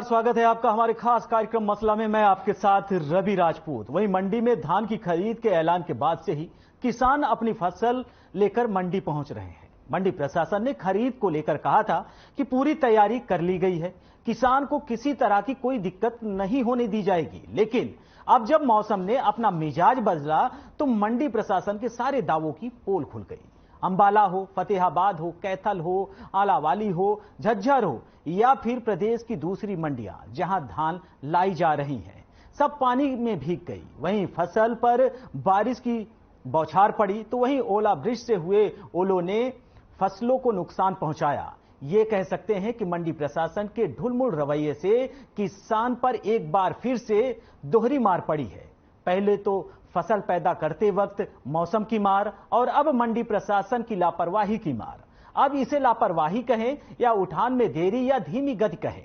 स्वागत है आपका हमारे खास कार्यक्रम मसला में। मैं आपके साथ रवि राजपूत। वहीं मंडी में धान की खरीद के ऐलान के बाद से ही किसान अपनी फसल लेकर मंडी पहुंच रहे हैं। मंडी प्रशासन ने खरीद को लेकर कहा था कि पूरी तैयारी कर ली गई है, किसान को किसी तरह की कोई दिक्कत नहीं होने दी जाएगी। लेकिन अब जब मौसम ने अपना मिजाज बदला तो मंडी प्रशासन के सारे दावों की पोल खुल गई। अंबाला हो, फतेहाबाद हो, कैथल हो, आलावाली हो, झज्जर हो या फिर प्रदेश की दूसरी मंडियां जहां धान लाई जा रही हैं, सब पानी में भीग गई। वहीं फसल पर बारिश की बौछार पड़ी तो वहीं ओलावृष्टि से हुए ओलों ने फसलों को नुकसान पहुंचाया। ये कह सकते हैं कि मंडी प्रशासन के ढुलमुल रवैये से किसान पर एक बार फिर से दोहरी मार पड़ी है। पहले तो फसल पैदा करते वक्त मौसम की मार और अब मंडी प्रशासन की लापरवाही की मार। अब इसे लापरवाही कहें या उठान में देरी या धीमी गति कहें,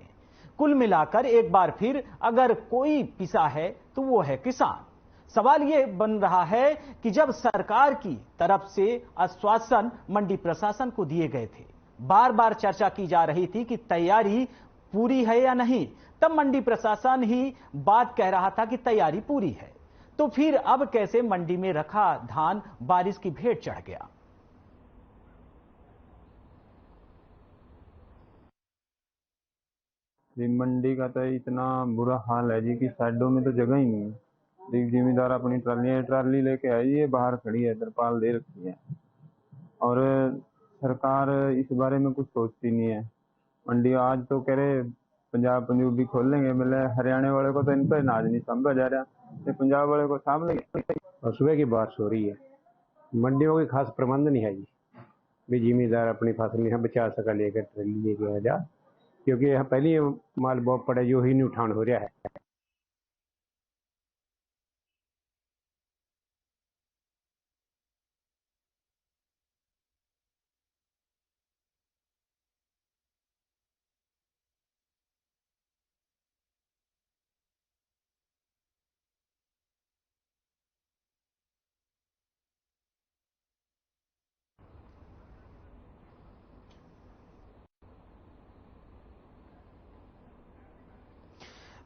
कुल मिलाकर एक बार फिर अगर कोई पिसा है तो वो है किसान। सवाल ये बन रहा है कि जब सरकार की तरफ से आश्वासन मंडी प्रशासन को दिए गए थे, बार बार चर्चा की जा रही थी कि तैयारी पूरी है या नहीं, तब मंडी प्रशासन ही बात कह रहा था कि तैयारी पूरी है। तो फिर अब कैसे मंडी में रखा धान बारिश की भेंट चढ़ गया? जी मंडी का तो इतना बुरा हाल है जी कि साइडों में तो जगह ही नहीं है। जी जिम्मेदार अपनी ट्राली लेके आई है, बाहर खड़ी है, तिरपाल दे रखी है और सरकार इस बारे में कुछ सोचती नहीं है। मंडी आज तो कह रहे पंजाब पंजूबी खोल लेंगे, मिले हरियाणा वाले को तो इन पर अनाज नहीं समझा जा रहा, तो पंजाब वाले को सामने। और सुबह की बारिश हो रही है, मंडियों के खास प्रबंध नहीं है जी। भी जिम्मेदार अपनी फसल यहाँ बचा सका लेकर ट्रेली लेके आ जा, क्योंकि यहाँ पहले ही माल बहुत पड़े जो ही नहीं उठान हो रहा है।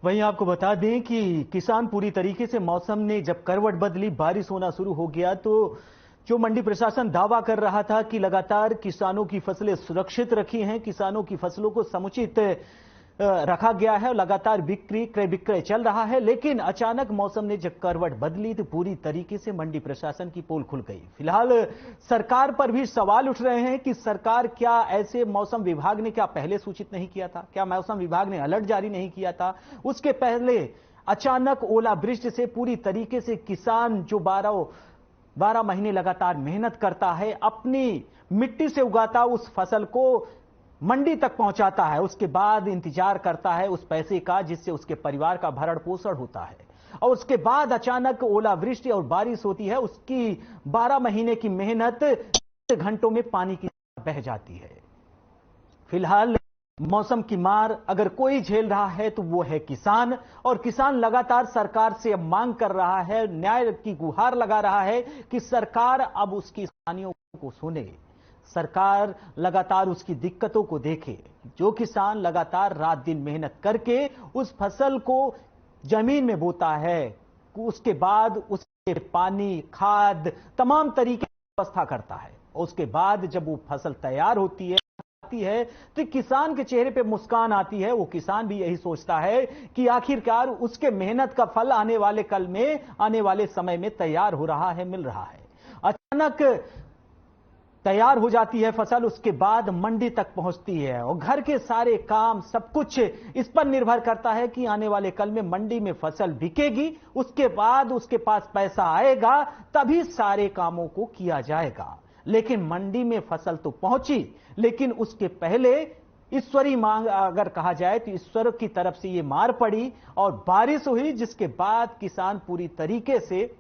वहीं आपको बता दें कि किसान पूरी तरीके से मौसम ने जब करवट बदली, बारिश होना शुरू हो गया, तो जो मंडी प्रशासन दावा कर रहा था कि लगातार किसानों की फसलें सुरक्षित रखी हैं, किसानों की फसलों को समुचित रखा गया है, लगातार बिक्री क्रय विक्रय चल रहा है, लेकिन अचानक मौसम ने जब करवट बदली तो पूरी तरीके से मंडी प्रशासन की पोल खुल गई। फिलहाल सरकार पर भी सवाल उठ रहे हैं कि सरकार क्या ऐसे मौसम विभाग ने क्या पहले सूचित नहीं किया था? क्या मौसम विभाग ने अलर्ट जारी नहीं किया था? उसके पहले अचानक ओलावृष्टि से पूरी तरीके से किसान जो 12 महीने लगातार मेहनत करता है, अपनी मिट्टी से उगाता उस फसल को मंडी तक पहुंचाता है, उसके बाद इंतजार करता है उस पैसे का जिससे उसके परिवार का भरण पोषण होता है, और उसके बाद अचानक ओलावृष्टि और बारिश होती है, उसकी 12 महीने की मेहनत घंटों में पानी की बह जाती है। फिलहाल मौसम की मार अगर कोई झेल रहा है तो वो है किसान, और किसान लगातार सरकार से अब मांग कर रहा है, न्याय की गुहार लगा रहा है कि सरकार अब उसकी किसानियों को सुने, सरकार लगातार उसकी दिक्कतों को देखे। जो किसान लगातार रात दिन मेहनत करके उस फसल को जमीन में बोता है, उसके बाद उसके पानी, खाद, तमाम तरीके की व्यवस्था करता है, और उसके बाद जब वो फसल तैयार होती है तो किसान के चेहरे पे मुस्कान आती है। वो किसान भी यही सोचता है कि आखिरकार उसके मेहनत का फल आने वाले कल में, आने वाले समय में तैयार हो रहा है, मिल रहा है। अचानक तैयार हो जाती है फसल, उसके बाद मंडी तक पहुंचती है, और घर के सारे काम सब कुछ इस पर निर्भर करता है कि आने वाले कल में मंडी में फसल बिकेगी, उसके बाद उसके पास पैसा आएगा, तभी सारे कामों को किया जाएगा। लेकिन मंडी में फसल तो पहुंची, लेकिन उसके पहले ईश्वरी मांग अगर कहा जाए तो ईश्वर की तरफ से ये मार पड़ी और बारिश हुई, जिसके बाद किसान पूरी तरीके से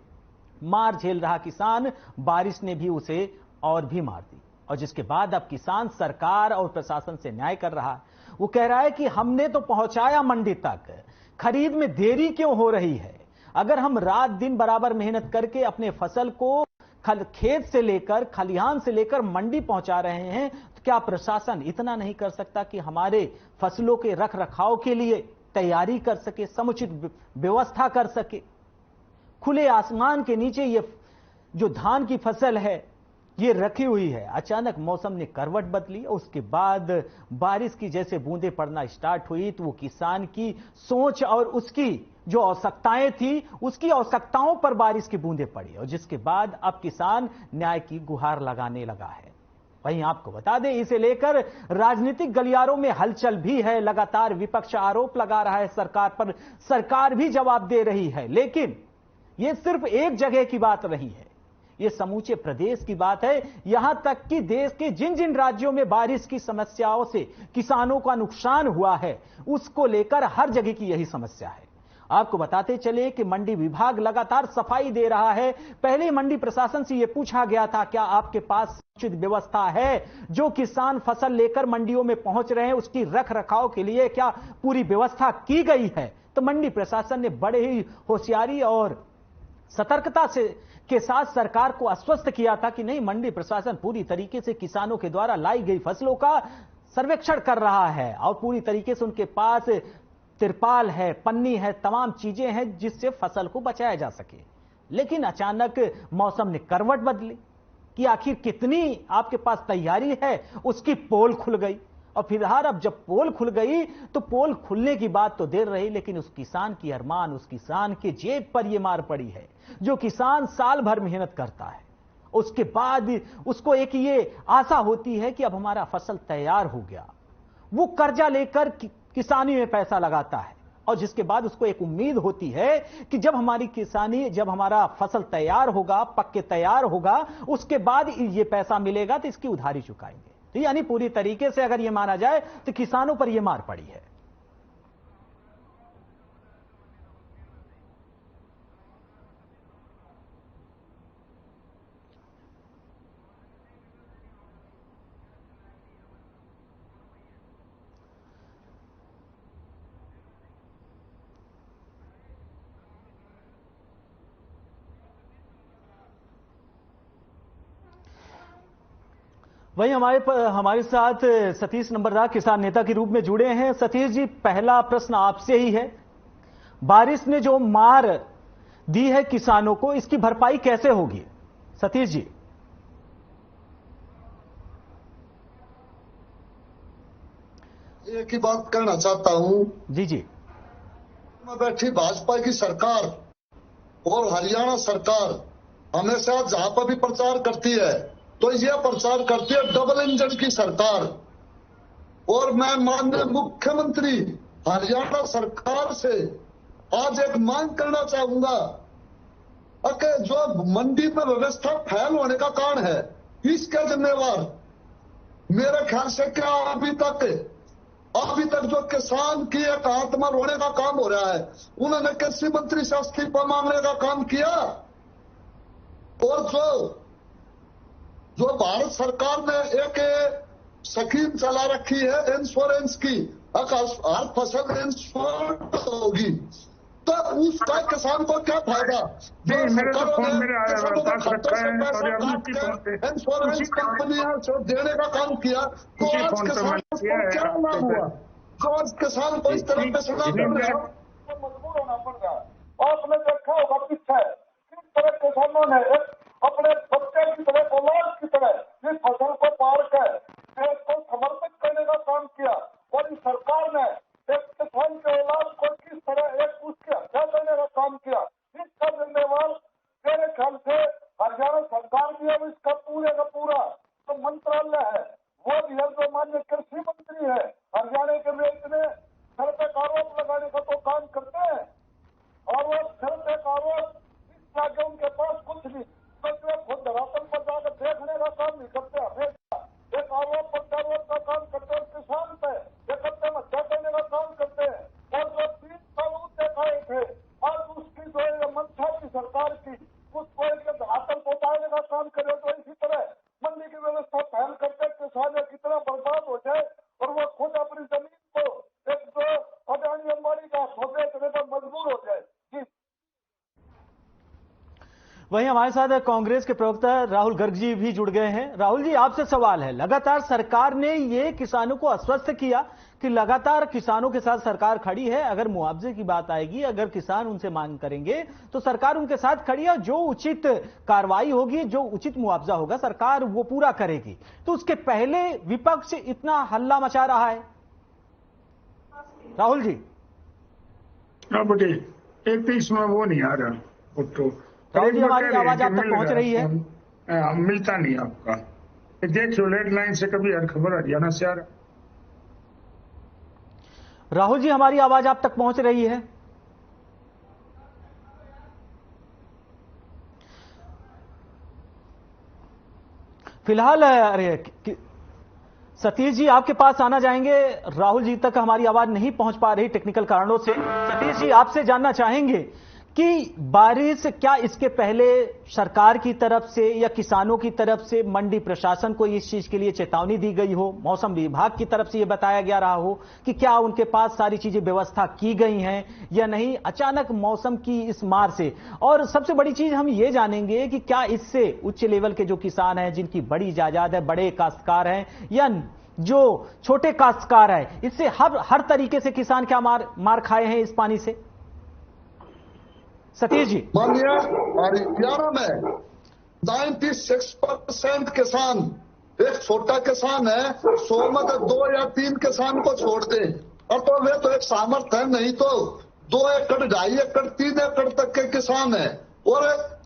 मार झेल रहा किसान, बारिश ने भी उसे और भी मार दी, और जिसके बाद अब किसान सरकार और प्रशासन से न्याय कर रहा है। वो कह रहा है कि हमने तो पहुंचाया मंडी तक, खरीद में देरी क्यों हो रही है? अगर हम रात दिन बराबर मेहनत करके अपने फसल को खेत से लेकर, खलिहान से लेकर मंडी पहुंचा रहे हैं, तो क्या प्रशासन इतना नहीं कर सकता कि हमारे फसलों के रख रखाव के लिए तैयारी कर सके, समुचित व्यवस्था कर सके। खुले आसमान के नीचे ये जो धान की फसल है ये रखी हुई है, अचानक मौसम ने करवट बदली और उसके बाद बारिश की जैसे बूंदें पड़ना स्टार्ट हुई तो वो किसान की सोच और उसकी जो आवश्यकताएं थी उसकी आवश्यकताओं पर बारिश की बूंदें पड़ी और जिसके बाद अब किसान न्याय की गुहार लगाने लगा है। वहीं आपको बता दें, इसे लेकर राजनीतिक गलियारों में हलचल भी है। लगातार विपक्ष आरोप लगा रहा है सरकार पर, सरकार भी जवाब दे रही है। लेकिन यह सिर्फ एक जगह की बात नहीं है, यह समूचे प्रदेश की बात है। यहां तक कि देश के जिन जिन राज्यों में बारिश की समस्याओं से किसानों का नुकसान हुआ है उसको लेकर हर जगह की यही समस्या है। आपको बताते चले कि मंडी विभाग लगातार सफाई दे रहा है। पहले मंडी प्रशासन से यह पूछा गया था, क्या आपके पास उचित व्यवस्था है? जो किसान फसल लेकर मंडियों में पहुंच रहे हैं उसकी रख रखाव के लिए क्या पूरी व्यवस्था की गई है? तो मंडी प्रशासन ने बड़े ही होशियारी और सतर्कता से के साथ सरकार को आश्वस्त किया था कि नहीं, मंडी प्रशासन पूरी तरीके से किसानों के द्वारा लाई गई फसलों का सर्वेक्षण कर रहा है और पूरी तरीके से उनके पास तिरपाल है, पन्नी है, तमाम चीजें हैं जिससे फसल को बचाया जा सके। लेकिन अचानक मौसम ने करवट बदली कि आखिर कितनी आपके पास तैयारी है, उसकी पोल खुल गई। और फिलहाल अब जब पोल खुल गई तो पोल खुलने की बात तो देर रही, लेकिन उस किसान की अरमान, उस किसान के जेब पर यह मार पड़ी है। जो किसान साल भर मेहनत करता है उसके बाद उसको एक ये आशा होती है कि अब हमारा फसल तैयार हो गया, वो कर्जा लेकर किसानी में पैसा लगाता है और जिसके बाद उसको एक उम्मीद होती है कि जब हमारी किसानी, जब हमारा फसल तैयार होगा, पक के तैयार होगा, उसके बाद ये पैसा मिलेगा तो इसकी उधारी चुकाएंगे। तो यानी पूरी तरीके से अगर ये माना जाए तो किसानों पर यह मार पड़ी है। वहीं हमारे साथ सतीश नंबरदार किसान नेता के रूप में जुड़े हैं। सतीश जी, पहला प्रश्न आपसे ही है, बारिश ने जो मार दी है किसानों को, इसकी भरपाई कैसे होगी? सतीश जी। एक ही बात कहना चाहता हूं। जी जी। में बैठी भाजपा की सरकार और हरियाणा सरकार हमेशा जहां पर भी प्रचार करती है तो यह प्रचार करती है डबल इंजन की सरकार। और मैं माननीय मुख्यमंत्री हरियाणा सरकार से आज एक मांग करना चाहूंगा कि जो मंडी में व्यवस्था फेल होने का कारण है इसके जिम्मेवार मेरे ख्याल से क्या अभी तक जो किसान की एक आत्मा रोने का काम हो रहा है, उन्होंने कृषि मंत्री से इस्तीफा मांगने का काम किया। और जो भारत सरकार ने एक स्कीम चला रखी है इंश्योरेंस की, हर फसल इंश्योरेंस होगी, तो उसका किसान को क्या फायदा? जो सरकारों ने किसानों के खातों से पैसा काट कर इंश्योरेंस कंपनियां से देने का काम किया, तो आज किसान को क्या लाभ हुआ? जो आज किसान को इस तरह पे सुना पड़ रहा है, मजबूर होना पड़ रहा है। आपने देखा होगा पीछे किस तरह किसानों ने अपने बच्चे की तरह, औलाद की तरह इस फसल को पार कर देश को समर्पित करने का काम किया। और इस सरकार ने एक किसान के औलाद को किस तरह एक उसकी हत्या करने का काम किया, इसका जिम्मेवार मेरे ख्याल से हरियाणा सरकार भी है। इसका पूरे का पूरा जो मंत्रालय है वो भी है, जो माननीय कृषि मंत्री है हरियाणा के लिए इतने सर पे आरोप लगाने का तो काम करते हैं और वो सर पे आरोप इस आगे उनके पास कुछ नहीं, तो खुद धरातल पर जाकर देखने का काम नहीं करते। हमेशा एक आरोप प्रत्यारोप का काम करते हैं, किसान पे एक हत्या हत्या करने का काम करते हैं। और जो 3 कानून देखाए थे आज उसकी जो मंशा की सरकार की उसको एक धरातल पहुंचाने का काम करे, तो इसी तरह मंडी की व्यवस्था फैल करते किसान कितना बर्बाद हो जाए और वो खुद अपनी जमीन को एक जो अडानी अंबानी का सौदे करने पर मजबूर हो जाए। वहीं हमारे साथ कांग्रेस के प्रवक्ता राहुल गर्ग जी भी जुड़ गए हैं। राहुल जी, आपसे सवाल है, लगातार सरकार ने ये किसानों को आश्वस्त किया कि लगातार किसानों के साथ सरकार खड़ी है, अगर मुआवजे की बात आएगी, अगर किसान उनसे मांग करेंगे तो सरकार उनके साथ खड़ी है, जो उचित कार्रवाई होगी, जो उचित मुआवजा होगा सरकार वो पूरा करेगी। तो उसके पहले विपक्ष इतना हल्ला मचा रहा है। राहुल जी। हाँ बेटे, एक तो इसमें वो नहीं आ रहा फोटो। राहुल जी, हमारी आवाज आप तक पहुंच रही है? मिलता नहीं आपका। देखियो रेड लाइन से कभी हर खबर हरियाणा से आ रहा। राहुल जी, हमारी आवाज आप तक पहुंच रही है? फिलहाल अरे सतीश जी आपके पास आना चाहेंगे। राहुल जी तक हमारी आवाज नहीं पहुंच पा रही टेक्निकल कारणों से। सतीश जी, आपसे जानना चाहेंगे कि बारिश क्या इसके पहले सरकार की तरफ से या किसानों की तरफ से मंडी प्रशासन को इस चीज के लिए चेतावनी दी गई हो, मौसम विभाग की तरफ से यह बताया गया रहा हो कि क्या उनके पास सारी चीजें व्यवस्था की गई हैं या नहीं, अचानक मौसम की इस मार से? और सबसे बड़ी चीज हम ये जानेंगे कि क्या इससे उच्च लेवल के जो किसान हैं, जिनकी बड़ी जायदाद है, बड़े काश्तकार हैं या जो छोटे काश्तकार हैं, इससे हर तरीके से किसान क्या मार खाए हैं इस पानी से? सतीश जी। माननीय हरियाणा में 96% किसान, एक छोटा किसान है, 100 में 2 या 3 किसान को छोड़ दे, और तो वे तो एक सामर्थ्य है, नहीं तो 2 एकड़ 2.5 एकड़ 3 एकड़ तक के किसान है। और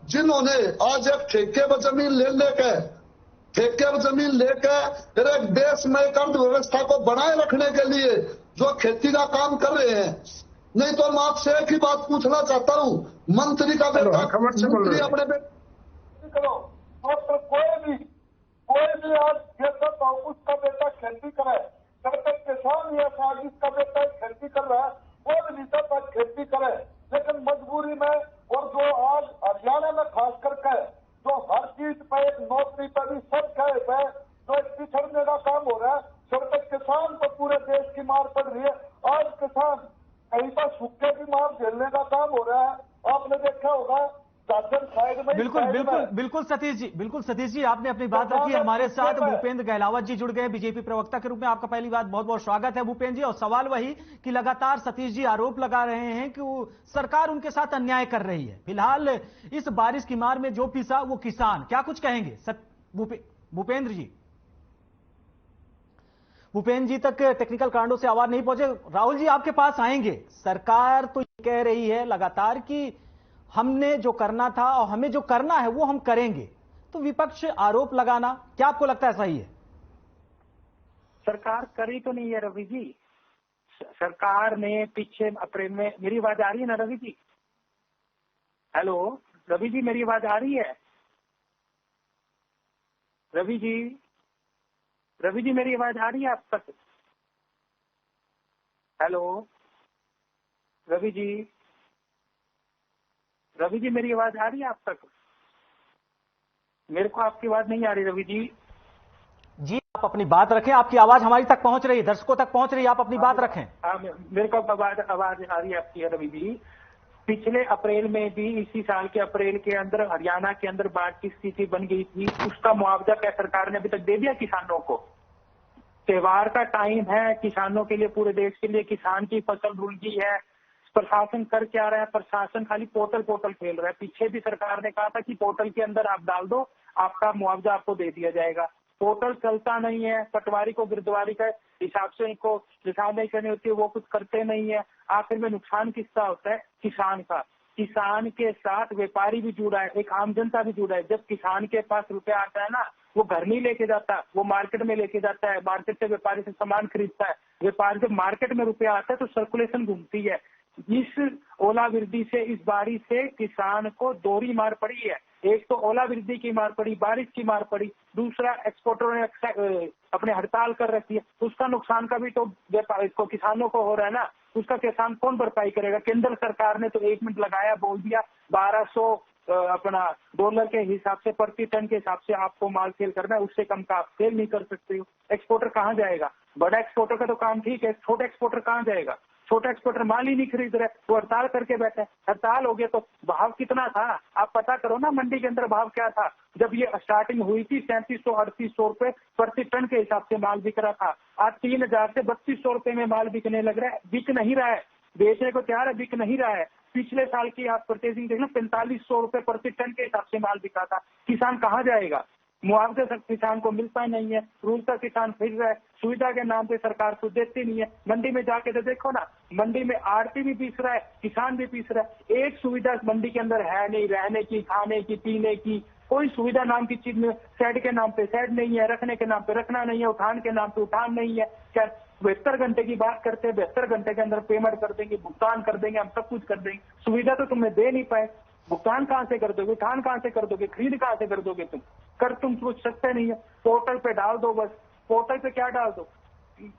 जिन्होंने आज एक ठेके पर जमीन लेकर फिर एक देश में एक अर्थव्यवस्था को बनाए रखने के लिए जो खेती का काम कर रहे हैं। नहीं तो मैं आपसे एक ही बात पूछना चाहता हूँ, मंत्री का बेटा, मंत्री अपने बेटे करो, तो कोई भी आज ये सब उसका बेटा खेती करे, जब तक किसान या साजिश का बेटा खेती कर रहा है, वो भी नहीं तक खेती करे। लेकिन मजबूरी में, और जो आज हरियाणा में खास करके जो हर चीज पे एक नौकरी पर भी सब कहे पे जो एक पिछड़ने का काम हो रहा है, जब तक किसान को पूरे देश की मार पड़ रही है। आज किसान कहीं पर सूखे की मार झेलने का काम हो रहा है, आपने देखा होगा झारखंड साइड में। बिल्कुल सतीश जी, आपने अपनी बात रखी। हमारे साथ भूपेंद्र गहलावत जी जुड़ गए बीजेपी प्रवक्ता के रूप में। आपका पहली बात बहुत बहुत स्वागत है भूपेंद्र जी। और सवाल वही कि लगातार सतीश जी आरोप लगा रहे हैं कि सरकार उनके साथ अन्याय कर रही है। फिलहाल इस बारिश की मार में जो पिसा वो किसान, क्या कुछ कहेंगे भूपेंद्र जी? भूपेंद्र जी तक टेक्निकल कारणों से आवाज नहीं पहुंचे। राहुल जी, आपके पास आएंगे। सरकार तो कह रही है लगातार कि हमने जो करना था और हमें जो करना है वो हम करेंगे, तो विपक्ष आरोप लगाना क्या आपको लगता है सही है? सरकार करी तो नहीं है रवि जी। सरकार ने पीछे अप्रैल में, मेरी आवाज आ रही है ना रवि जी? हेलो रवि जी, मेरी आवाज आ रही है? रवि जी मेरी आवाज आ रही है आप तक? हेलो रवि जी मेरी आवाज आ रही है आप तक? मेरे को आपकी आवाज नहीं आ रही रवि जी। जी, आप अपनी बात रखें, आपकी आवाज हमारी तक पहुंच रही है, दर्शकों तक पहुंच रही है, आप अपनी बात रखें। मेरे को आवाज आ रही है आपकी रवि जी। पिछले अप्रैल में भी, इसी साल के अप्रैल के अंदर हरियाणा के अंदर बाढ़ की स्थिति बन गई थी। उसका मुआवजा क्या सरकार ने अभी तक दे दिया किसानों को? त्योहार का टाइम है किसानों के लिए, पूरे देश के लिए किसान की फसल रुल गई है। प्रशासन कर क्या रहा है? प्रशासन खाली पोर्टल खेल रहा है। पीछे भी सरकार ने कहा था कि पोर्टल के अंदर आप डाल दो, आपका मुआवजा आपको दे दिया जाएगा। पोर्टल चलता नहीं है, पटवारी को गिरदवारी का हिसाब से इनको लिखाने करनी होती है, वो कुछ करते नहीं है। आखिर में नुकसान किसका होता है? किसान का। किसान के साथ व्यापारी भी जुड़ा है, एक आम जनता भी जुड़ा है। जब किसान के पास रुपया आता है ना, वो घर नहीं लेके जाता, वो मार्केट में लेके जाता है, मार्केट से व्यापारी से सामान खरीदता है। व्यापारी जब मार्केट में रुपया आता है तो सर्कुलेशन घूमती है। इस ओलावृष्टि से, इस बारिश से किसान को दोहरी मार पड़ी है। एक तो ओलावृष्टि की मार पड़ी, बारिश की मार पड़ी, दूसरा एक्सपोर्टरों ने अपने हड़ताल कर रखी है, उसका नुकसान का भी तो इसको किसानों को हो रहा है ना। उसका किसान कौन भरपाई करेगा? केंद्र सरकार ने तो 1 मिनट लगाया, बोल दिया 1200 अपना डॉलर के हिसाब से, प्रति टन के हिसाब से आपको माल सेल करना है, उससे कम का आप सेल नहीं कर सकते हो। एक्सपोर्टर कहाँ जाएगा? बड़ा एक्सपोर्टर का तो काम ठीक है, छोटे एक्सपोर्टर कहाँ जाएगा? छोटा एक्सपोर्टर माल ही नहीं खरीद रहे, वो हड़ताल करके बैठे। हड़ताल हो गया तो भाव कितना था आप पता करो ना, मंडी के अंदर भाव क्या था जब ये स्टार्टिंग हुई थी। 3700-3800 रुपए प्रति टन के हिसाब से माल बिक रहा था। आज 3000 से 3200 रुपए में माल बिकने लग रहा है। बिक नहीं रहा है, बेचने को तैयार है, बिक नहीं रहा है। पिछले साल की आप परचेजिंग देख लो, 4500 रुपए प्रति टन के हिसाब से माल बिका था। किसान कहाँ जाएगा? मुआवजा तक किसान को मिलता नहीं है, रूल तक किसान फिर रहा है, सुविधा के नाम पे सरकार कुछ देती नहीं है। मंडी में जाके तो देखो ना, मंडी में आड़ती भी पीस रहा है, किसान भी पीस रहा है। एक सुविधा मंडी के अंदर है नहीं, रहने की, खाने की, पीने की, कोई सुविधा नाम की चीज में। शेड के नाम पे शेड नहीं है, रखने के नाम पे रखना नहीं है, उठान के नाम पे उठान नहीं है। क्या 72 घंटे की बात करते हैं, 72 घंटे के अंदर पेमेंट कर देंगे, भुगतान कर देंगे, हम सब कुछ कर देंगे। सुविधा तो तुम्हें दे नहीं पाए, भुगतान कहाँ से कर दोगे, उठान कहाँ से कर दोगे, खरीद कहाँ से कर दोगे? तुम कुछ सकते नहीं है। पोर्टल पे डाल दो बस। पोर्टल पे क्या डाल दो?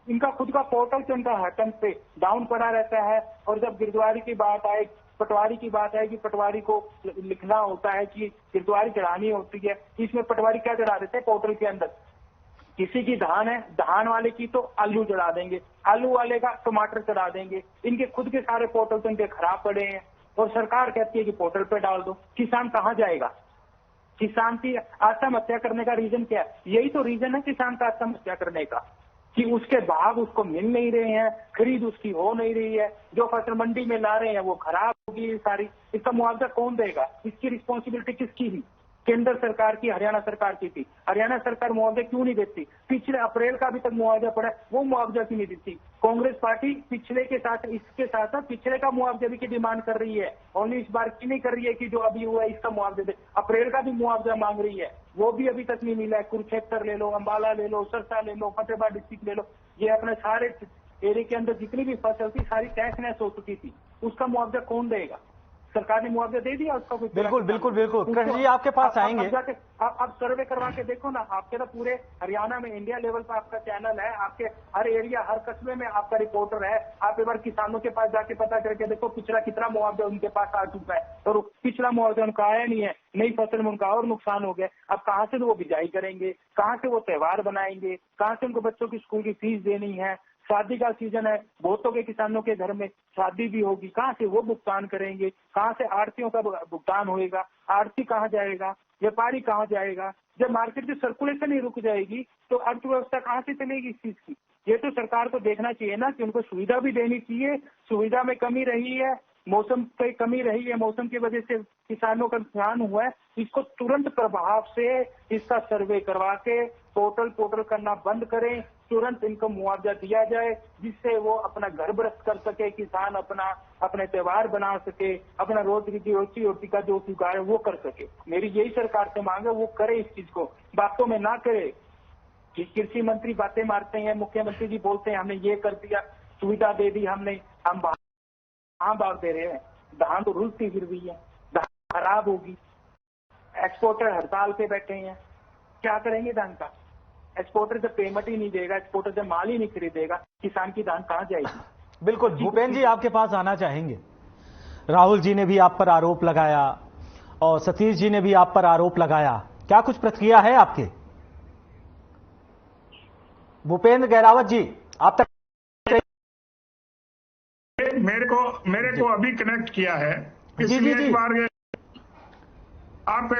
इनका खुद का पोर्टल तो इनका हटन पे डाउन पड़ा रहता है। और जब गिरद्वारी की बात आए, पटवारी की बात आएगी, पटवारी को लिखना होता है कि गिरद्वारी चढ़ानी होती है। इसमें पटवारी क्या चढ़ा देते हैं पोर्टल के अंदर? किसी की धान है, धान वाले की तो आलू चढ़ा देंगे, आलू वाले का टमाटर चढ़ा देंगे। इनके खुद के सारे पोर्टल तो इनके खराब पड़े हैं और सरकार कहती है कि पोर्टल पे डाल दो। किसान कहाँ जाएगा? किसान की आत्महत्या करने का रीजन क्या है? यही तो रीजन है किसान का आत्महत्या करने का, कि उसके भाव उसको मिल नहीं रहे हैं, खरीद उसकी हो नहीं रही है, जो फसल मंडी में ला रहे हैं वो खराब होगी सारी। इसका मुआवजा कौन देगा? इसकी रिस्पॉन्सिबिलिटी किसकी थी? केंद्र सरकार की, हरियाणा सरकार की थी। हरियाणा सरकार मुआवजा क्यों नहीं देती? पिछले अप्रैल का अभी तक मुआवजा पड़ा है, वो मुआवजा क्यों नहीं देती? कांग्रेस पार्टी पिछले के साथ, इसके साथ साथ पिछले का मुआवजा भी की डिमांड कर रही है। ओनली इस बार की नहीं कर रही है कि जो अभी हुआ है इसका मुआवजा दे। अप्रैल का भी मुआवजा मांग रही है, वो भी अभी तक नहीं मिला है। कुरुक्षेत्र ले लो, अंबाला ले लो, सरसा ले लो, फतेहाबाद डिस्ट्रिक्ट ले लो, ये अपने सारे एरिया के अंदर जितनी भी फसल थी सारी तहस नहस हो चुकी थी। उसका मुआवजा कौन देगा? सरकार ने मुआवजा दे दिया उसका? बिल्कुल बिल्कुल बिल्कुल। कृष्ण जी आपके पास आएंगे। आप सर्वे करवा के देखो ना, आपके ना पूरे हरियाणा में इंडिया लेवल पर आपका चैनल है, आपके हर एरिया हर कस्बे में आपका रिपोर्टर है। आप एक बार किसानों के पास जाके पता करके देखो पिछला कितना मुआवजा उनके पास आ चुका है, और पिछला मुआवजा उनका आया नहीं है। नई फसल में उनका और नुकसान हो गया। अब कहाँ से वो बिजाई करेंगे, कहाँ से वो त्योहार बनाएंगे, कहाँ से उनको बच्चों की स्कूल की फीस देनी है? शादी का सीजन है, बहुतों के किसानों के घर में शादी भी होगी, कहाँ से वो भुगतान करेंगे? कहाँ से आड़तियों का भुगतान होएगा? आड़ती कहाँ जाएगा? व्यापारी कहाँ जाएगा? जब मार्केट की सर्कुलेशन ही रुक जाएगी तो अर्थव्यवस्था कहाँ से चलेगी इस चीज की? ये तो सरकार को देखना चाहिए ना कि उनको सुविधा भी देनी चाहिए। सुविधा में कमी रही है, मौसम की कमी रही है, मौसम की वजह से किसानों का नुकसान हुआ है। इसको तुरंत प्रभाव से इसका सर्वे करवा के पोर्टल करना बंद करें, तुरंत इनको मुआवजा दिया जाए, जिससे वो अपना घर गृहस्थ कर सके, किसान अपने त्योहार बना सके, अपना रोजी रोटी का जो जुगाड़ है वो कर सके। मेरी यही सरकार से मांग है, वो करे इस चीज को, बातों में ना करे। कि कृषि मंत्री बातें मारते हैं, मुख्यमंत्री जी बोलते हैं हमने ये कर दिया, सुविधा दे दी हमने, हम कहाँ भाव दे रहे हैं? धान तो रुलती गिर रही है, धान खराब होगी। एक्सपोर्टर हड़ताल पे बैठे हैं, क्या करेंगे धान का? एक्सपोर्टर जब पेमेंट ही नहीं देगा, एक्सपोर्टर जब माल ही नहीं खरीदेगा, किसान की धान कहाँ जाएगी? बिल्कुल। भूपेंद्र जी आपके पास आना चाहेंगे। राहुल जी ने भी आप पर आरोप लगाया और सतीश जी ने भी आप पर आरोप लगाया, क्या कुछ प्रतिक्रिया है आपके? भूपेंद्र गहरावत जी आप तक मेरे को अभी कनेक्ट किया है, इसलिए एक बार आप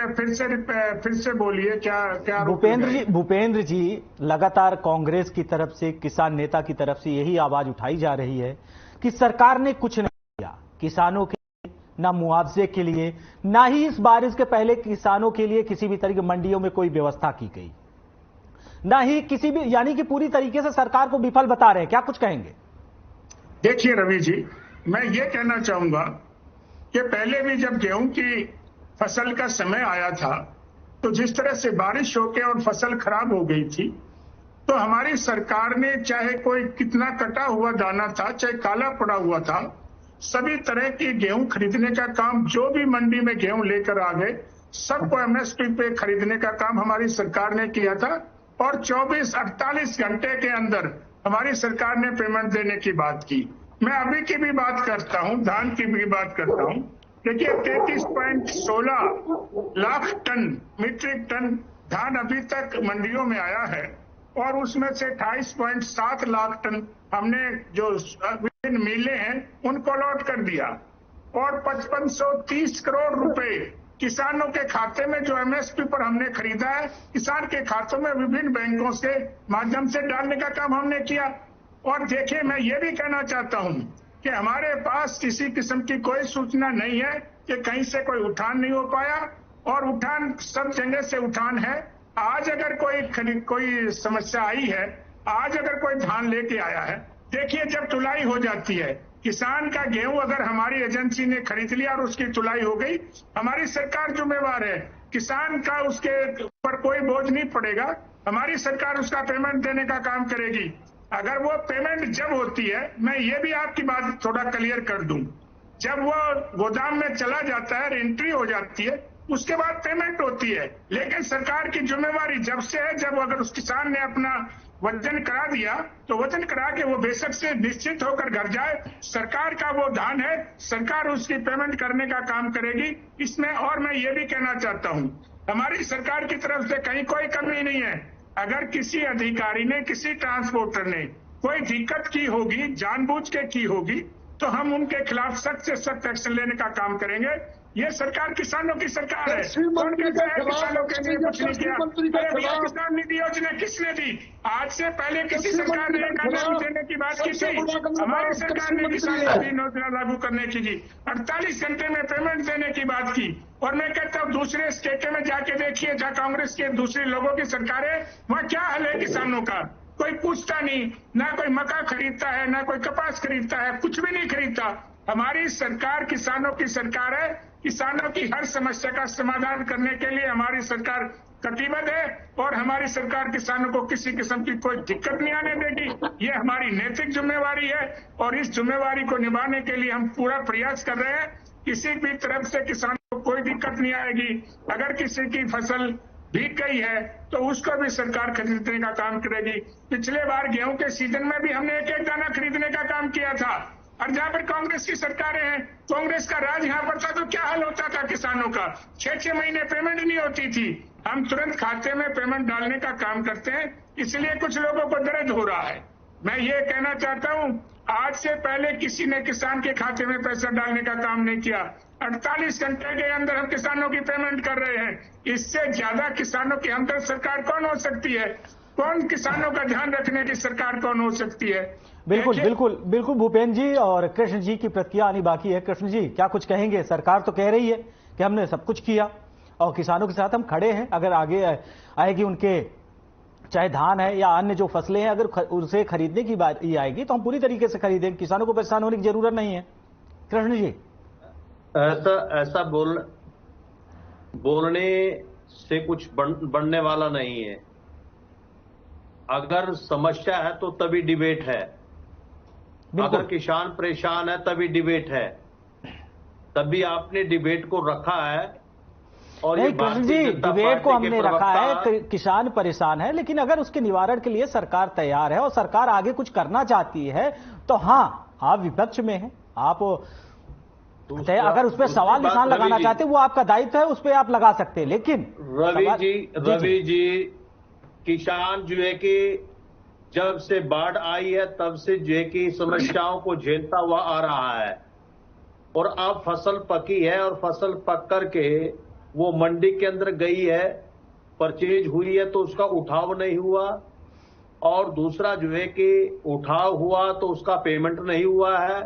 फिर से बोलिए क्या भूपेंद्र जी लगातार कांग्रेस की तरफ से, किसान नेता की तरफ से यही आवाज उठाई जा रही है कि सरकार ने कुछ नहीं किया किसानों के, ना मुआवजे के लिए, ना ही इस बारिश के पहले किसानों के लिए किसी भी तरह की मंडियों में कोई व्यवस्था की गई, ना ही किसी भी, यानी कि पूरी तरीके से सरकार को विफल बता रहे हैं। क्या कुछ कहेंगे? देखिए रवि जी, मैं ये कहना चाहूंगा कि पहले भी जब गेहूं की फसल का समय आया था तो जिस तरह से बारिश होके और फसल खराब हो गई थी, तो हमारी सरकार ने चाहे कोई कितना कटा हुआ दाना था, चाहे काला पड़ा हुआ था, सभी तरह की गेहूं खरीदने का काम, जो भी मंडी में गेहूं लेकर आ गए सबको एमएसपी पे खरीदने का काम हमारी सरकार ने किया था। और 24-48 घंटे के अंदर हमारी सरकार ने पेमेंट देने की बात की। मैं अभी की भी बात करता हूं, धान की भी बात करता हूं। देखिए 33.16 लाख टन मीट्रिक टन धान अभी तक मंडियों में आया है और उसमें से 28.7 लाख टन हमने जो मिले हैं उनको लौट कर दिया और 5530 करोड़ रुपए किसानों के खाते में जो एमएसपी पर हमने खरीदा है किसान के खातों में विभिन्न बैंकों से माध्यम से डालने का काम हमने किया। और देखिए, मैं ये भी कहना चाहता हूं कि हमारे पास किसी किस्म की कोई सूचना नहीं है कि कहीं से कोई उठान नहीं हो पाया, और उठान सब जगह से उठान है। आज अगर कोई समस्या आई है, आज अगर कोई धान लेके आया है, देखिए जब तुलाई हो जाती है, किसान का गेहूं अगर हमारी एजेंसी ने खरीद लिया और उसकी तुलाई हो गई, हमारी सरकार जिम्मेवार है। किसान का उसके ऊपर कोई बोझ नहीं पड़ेगा, हमारी सरकार उसका पेमेंट देने का काम करेगी। अगर वो पेमेंट जब होती है, मैं ये भी आपकी बात थोड़ा क्लियर कर दूं, जब वो गोदाम में चला जाता है, एंट्री हो जाती है, उसके बाद पेमेंट होती है। लेकिन सरकार की जिम्मेवारी जब से है, जब अगर उस किसान ने अपना वजन करा दिया तो वजन करा के वो बेशक से निश्चित होकर घर जाए, सरकार का वो धान है, सरकार उसकी पेमेंट करने का काम करेगी इसमें। और मैं ये भी कहना चाहता हूं, हमारी सरकार की तरफ से कहीं कोई कमी नहीं है। अगर किसी अधिकारी ने, किसी ट्रांसपोर्टर ने कोई दिक्कत की होगी, जानबूझ के की होगी, तो हम उनके खिलाफ सख्त से सख्त एक्शन लेने का काम करेंगे। ये सरकार किसानों की सरकार है। कौन कहता है किसानों के लिए कुछ नहीं किया? अरे भैया, किसान निधि योजना किसने दी? आज से पहले किसी सरकार ने एक अनाज देने की बात की थी? हमारी सरकार ने किसान निधि योजना लागू करने की 48 घंटे में पेमेंट देने की बात की। और मैं कहता हूँ दूसरे स्टेट में जाके देखिए, जहाँ कांग्रेस के दूसरे लोगों की सरकार है, वहाँ क्या हाल है किसानों का? कोई पूछता नहीं, ना कोई मक्का खरीदता है, ना कोई कपास खरीदता है, कुछ भी नहीं खरीदता। हमारी सरकार किसानों की सरकार है। किसानों की हर समस्या का समाधान करने के लिए हमारी सरकार कटिबद्ध है, और हमारी सरकार किसानों को किसी किस्म की कोई दिक्कत नहीं आने देगी। ये हमारी नैतिक जिम्मेवारी है, और इस जिम्मेवारी को निभाने के लिए हम पूरा प्रयास कर रहे हैं। किसी भी तरफ से किसानों को कोई दिक्कत नहीं आएगी। अगर किसी की फसल भीग गई है तो उसको भी सरकार खरीदने का काम करेगी। पिछले बार गेहूं के सीजन में भी हमने एक एक दाना खरीदने का काम किया था। और जहां पर कांग्रेस की सरकारें हैं, कांग्रेस का राज यहाँ पर था, तो क्या हाल होता था किसानों का? 6-6 महीने पेमेंट नहीं होती थी। हम तुरंत खाते में पेमेंट डालने का काम करते हैं, इसलिए कुछ लोगों को दर्द हो रहा है। मैं ये कहना चाहता हूँ, आज से पहले किसी ने किसान के खाते में पैसा डालने का काम नहीं किया। 48 घंटे के अंदर हम किसानों की पेमेंट कर रहे हैं। इससे ज्यादा किसानों की हमदर्द सरकार कौन हो सकती है? कौन किसानों का ध्यान रखने की सरकार कौन हो सकती है? बिल्कुल बिल्कुल बिल्कुल। भूपेंद्र जी और कृष्ण जी की प्रतिक्रिया आनी बाकी है। कृष्ण जी, क्या कुछ कहेंगे? सरकार तो कह रही है कि हमने सब कुछ किया और किसानों के साथ हम खड़े हैं। अगर आगे आएगी उनके, चाहे धान है या अन्य जो फसलें हैं, अगर उसे खरीदने की बात ये आएगी तो हम पूरी तरीके से खरीदेंगे, किसानों को परेशान होने की जरूरत नहीं है। कृष्ण जी, ऐसा बोलने से कुछ बनने वाला नहीं है। अगर समस्या है तो तभी डिबेट है, अगर किसान परेशान है तभी डिबेट है, तभी आपने डिबेट को रखा है। और नहीं कृष्ण जी, डिबेट को हमने रखा है, किसान परेशान है, लेकिन अगर उसके निवारण के लिए सरकार तैयार है और सरकार आगे कुछ करना चाहती है तो हाँ, आप विपक्ष में हैं, आप अगर उस पर सवाल निशान लगाना चाहते हैं वो आपका दायित्व है, उस पर आप लगा सकते हैं। लेकिन रवि जी, किसान जो है कि जब से बाढ़ आई है तब से जो है कि समस्याओं को झेलता हुआ आ रहा है, और अब फसल पकी है और फसल पक करके वो मंडी के अंदर गई है, परचेज हुई है तो उसका उठाव नहीं हुआ, और दूसरा जो है कि उठाव हुआ तो उसका पेमेंट नहीं हुआ है।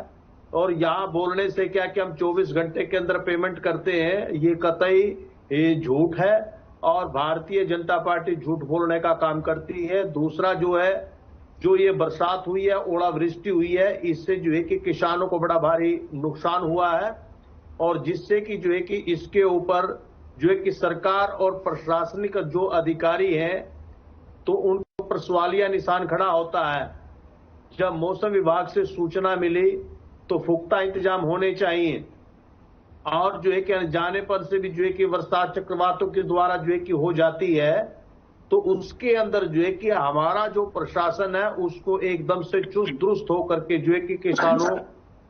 और यहां बोलने से क्या कि हम 24 घंटे के अंदर पेमेंट करते हैं, ये कतई झूठ है, और भारतीय जनता पार्टी झूठ बोलने का काम करती है। दूसरा जो है, जो ये बरसात हुई है, ओलावृष्टि हुई है, इससे जो है कि किसानों को बड़ा भारी नुकसान हुआ है, और जिससे कि जो है कि इसके ऊपर जो है कि सरकार और प्रशासनिक जो अधिकारी हैं तो उन पर सवालिया निशान खड़ा होता है। जब मौसम विभाग से सूचना मिली तो पुख्ता इंतजाम होने चाहिए, और जो है कि अनजाने पर से भी जो है कि बरसात चक्रवातों के द्वारा जो है कि हो जाती है, तो उसके अंदर जो है कि हमारा जो प्रशासन है उसको एकदम से चुस्त दुरुस्त होकर के जो है कि किसानों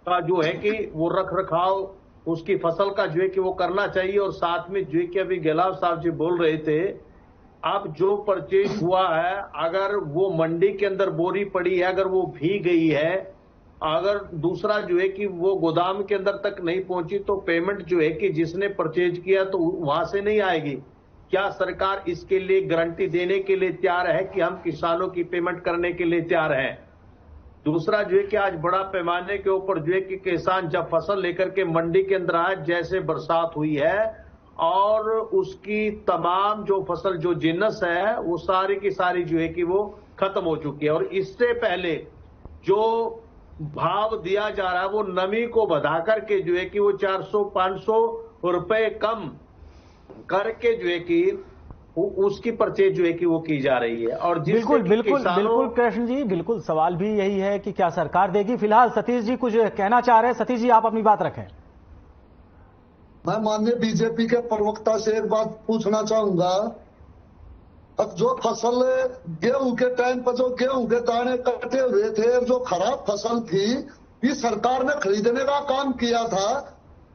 का जो है कि वो रख रखाव उसकी फसल का जो है कि वो करना चाहिए। और साथ में जो है कि अभी गहलोत साहब जी बोल रहे थे, अब जो परचेज हुआ है, अगर वो मंडी के अंदर बोरी पड़ी है, अगर वो भीग गई है अगर दूसरा जो है कि वो गोदाम के अंदर तक नहीं पहुंची तो पेमेंट जो है कि जिसने परचेज किया तो वहां से नहीं आएगी। क्या सरकार इसके लिए गारंटी देने के लिए तैयार है कि हम किसानों की पेमेंट करने के लिए तैयार हैं? दूसरा जो है कि आज बड़ा पैमाने के ऊपर जो है कि किसान जब फसल लेकर के मंडी के अंदर आए, जैसे बरसात हुई है और उसकी तमाम जो फसल जो जिन्नस है वो सारी की सारी जो है कि वो खत्म हो चुकी है। और इससे पहले जो भाव दिया जा रहा है वो नमी को बढ़ा करके जो है कि वो 400-500 रुपए कम करके जो है कि उसकी परचेज जो है कि वो की जा रही है। और बिल्कुल बिल्कुल कृष्ण जी, बिल्कुल सवाल भी यही है कि क्या सरकार देगी। फिलहाल सतीश जी कुछ कहना चाह रहे हैं। सतीश जी आप अपनी बात रखें। मैं माननीय बीजेपी के प्रवक्ता से एक बात पूछना चाहूंगा। अब जो फसल गेहूं के टाइम पर जो गेहूं के दाने कटे हुए थे, जो खराब फसल थी, ये सरकार ने खरीदने का काम किया था,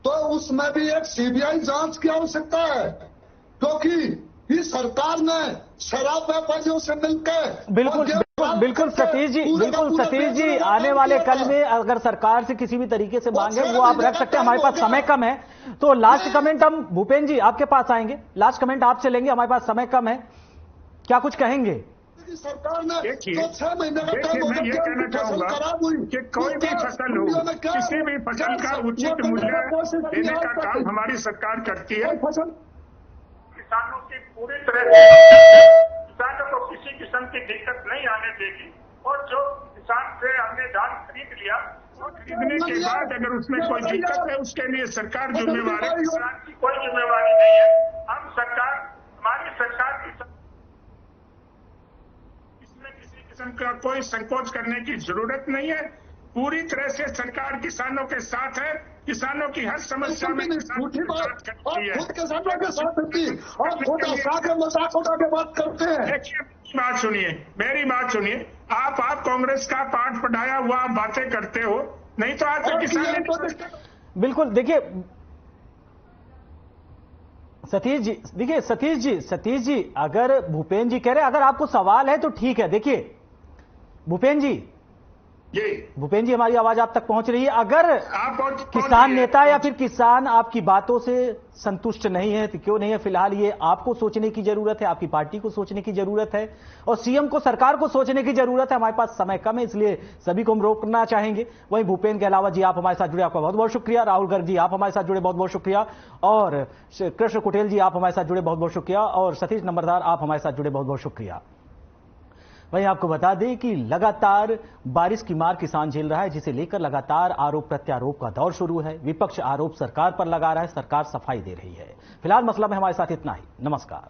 तो उसमें भी एक सीबीआई जांच की आवश्यकता है, क्योंकि ये सरकार ने शराब व्यापारियों से मिलकर बिल्कुल सतीश जी, आने वाले कल में अगर सरकार से किसी भी तरीके से मांगे वो आप रख सकते हैं। हमारे पास समय कम है, तो लास्ट कमेंट हम भूपेंद्र जी आपके पास आएंगे, लास्ट कमेंट आपसे लेंगे, हमारे पास समय कम है, क्या कुछ कहेंगे? सरकार ने देखिए, 6 महीने का मैं ये कहना चाहूंगा कि कोई भी फसल हो, किसी भी फसल का उचित मूल्य देने का काम हमारी सरकार करती है। किसानों की पूरी तरह किसानों को किसी किस्म की दिक्कत नहीं आने देगी। और जो किसान से हमने धान खरीद लिया, तो खरीदने के बाद अगर उसमें कोई दिक्कत है उसके लिए सरकार जिम्मेवार है, किसान की कोई जिम्मेवारी नहीं है। हम सरकार, हमारी सरकार इसमें किसी किस्म का कोई संकोच करने की जरूरत नहीं है। पूरी तरह से सरकार किसानों के साथ है, किसानों की हर समस्या में किसानों के साथ करती है। किसानों के साथ होती है और खुद मजाक उड़ा के बात करते हैं। देखिए मेरी बात सुनिए, आप कांग्रेस का पाठ पढ़ाया हुआ आप बातें करते हो, नहीं तो आज तक किसान बिल्कुल। देखिए सतीश जी अगर भूपेंद्र जी कह रहे अगर आपको सवाल है तो ठीक है। देखिए भूपेंद्र जी हमारी आवाज आप तक पहुंच रही है। अगर किसान नेता या फिर किसान आपकी बातों से संतुष्ट नहीं है तो क्यों नहीं है, फिलहाल ये आपको सोचने की जरूरत है, आपकी पार्टी को सोचने की जरूरत है और सीएम को, सरकार को सोचने की जरूरत है। हमारे पास समय कम है इसलिए सभी को हम रोकना चाहेंगे। वहीं भूपेंद्र के अलावा जी आप हमारे साथ जुड़े, आपका बहुत बहुत शुक्रिया। राहुल गर्ग जी आप हमारे साथ जुड़े, बहुत बहुत शुक्रिया। और कृष्ण कुटेल जी आप हमारे साथ जुड़े, बहुत बहुत शुक्रिया। और सतीश नंबरदार आप हमारे साथ जुड़े, बहुत बहुत शुक्रिया। वहीं आपको बता दें कि लगातार बारिश की मार किसान झेल रहा है, जिसे लेकर लगातार आरोप प्रत्यारोप का दौर शुरू है। विपक्ष आरोप सरकार पर लगा रहा है, सरकार सफाई दे रही है। फिलहाल मसला में हमारे साथ इतना ही। नमस्कार।